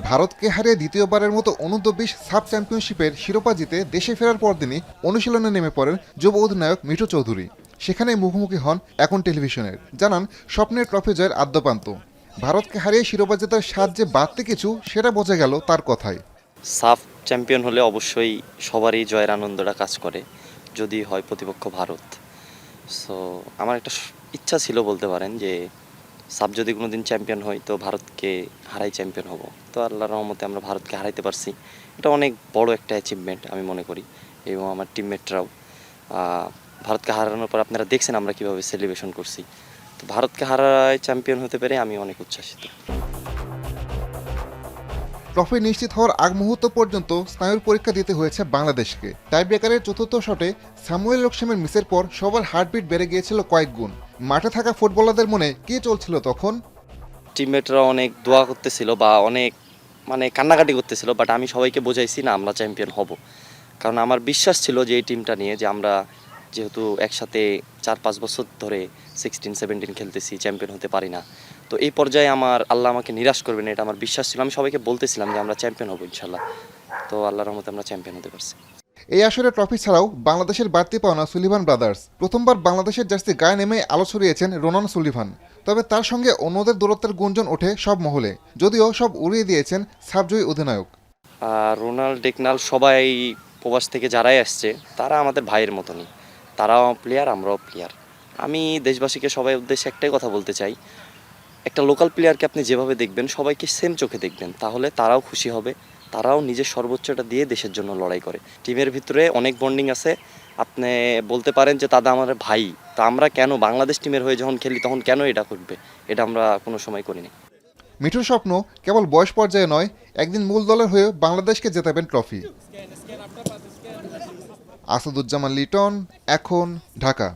ভারতকে হারিয়ে দ্বিতীয়বারের মতো অনূর্ধ্ব-20 সাব চ্যাম্পিয়নশিপের শিরোপা জিতে দেশে ফেরার পরদিনই অনুশীলনে নেমে পড়েন যুব অধিনায়ক মিঠু চৌধুরী। সেখানে মুখোমুখি হন এখন টেলিভিশনের, জানান স্বপ্নের ট্রফি জয়ের আদ্যপান্ত। ভারতকে হারিয়ে শিরোপা জেতার স্বাদ যে বাড়তি কিছু সেটা বোঝা গেল তার কথায়। সাফ চ্যাম্পিয়ন হলে অবশ্যই সবারই জয়ের আনন্দটা কাজ করে, যদি হয় প্রতিপক্ষ ভারত। সো আমার একটা ইচ্ছা ছিল বলতে পারেন যে সাফ যদি কোনো দিন চ্যাম্পিয়ন হয় তো ভারতকে হারাই চ্যাম্পিয়ন হব। তো আল্লাহর রহমতে আমরা ভারতকে হারাইতে পারছি, এটা অনেক বড় একটা অ্যাচিভমেন্ট আমি মনে করি। এবং আমার টিমমেটরাও ভারতকে হারানোর পর আপনারা দেখছেন আমরা কীভাবে সেলিব্রেশন করছি। তো ভারতকে হারায় চ্যাম্পিয়ন হতে পেরে আমি অনেক উচ্ছ্বাসিত। ট্রফি নিশ্চিত হওয়ার আগ মুহূর্ত পর্যন্ত স্নায়ুর পরীক্ষা দিতে হয়েছে বাংলাদেশকে। টাইব্রেকারের চতুর্থ শটে স্যামুয়েল লোকসামের মিসের পর সবার হার্টবিট বেড়ে গিয়েছিল কয়েক গুণ। মাঠে থাকা ফুটবলারদের মনে কি চলছিল তখন? টিমমেটরা অনেক দোয়া করতেছিল বা অনেক কান্নাকাটি করতেছিল, বাট আমি সবাইকে বোঝাইছি না আমরা চ্যাম্পিয়ন হব। কারণ আমার বিশ্বাস ছিল যে এই টিমটা নিয়ে, যে আমরা যেহেতু একসাথে 4-5 বছর ধরে 16-17 খেলতেছি, চ্যাম্পিয়ন হতে পারি না। তো এই পর্যায়ে আল্লাহ আমাকে নিরাশ করবে না, এটা আমার বিশ্বাস ছিল। আমি সবাইকে বলতেছিলাম যে আমরা চ্যাম্পিয়ন হব ইনশাল্লাহ। তো আল্লাহর রহমতে আমরা চ্যাম্পিয়ন হতে পারছি। এই আসরে ট্রফি ছাড়াও বাংলাদেশের বাড়তি পাওনা সুলিভান ব্রাদার্স। প্রথমবার বাংলাদেশের জার্সি গায়ে নেমে আলো ছড়িয়েছেন রোনান সুলিভান। তবে তার সঙ্গে অন্যদের দূরত্বের গুঞ্জন ওঠে সব মহলে, যদিও সব উড়িয়ে দিয়েছেন সাবজয়ী অধিনায়ক। রোনাল্ড ডেকনাল সবাই প্রবাস থেকে যারাই আসছে তারা আমাদের ভাইয়ের মতনই, তারাও প্লেয়ার, আমরাও প্লেয়ার। আমি দেশবাসীকে সবাই উদ্দেশ্যে একটাই কথা বলতে চাই, একটা লোকাল প্লেয়ারকে আপনি যেভাবে দেখবেন সবাইকে সেম চোখে দেখবেন, তাহলে তারাও খুশি হবে, তারাও নিজের সর্বোচ্চটা দিয়ে দেশের জন্য লড়াই করে। টিমের ভিতরে অনেক বন্ডিং আছে, আপনি বলতে পারেন যে তারা আমার ভাই। তা আমরা কেন বাংলাদেশ টিমের হয়ে যখন খেলি তখন কেন এটা করবে? এটা আমরা কোনো সময় করিনি। মিঠুর স্বপ্ন কেবল বয়স পর্যায়ে নয়, একদিন মূল দলের হয়ে বাংলাদেশকে জেতাবেন ট্রফি। আসাদুজ্জামান লিটন, এখন, ঢাকা।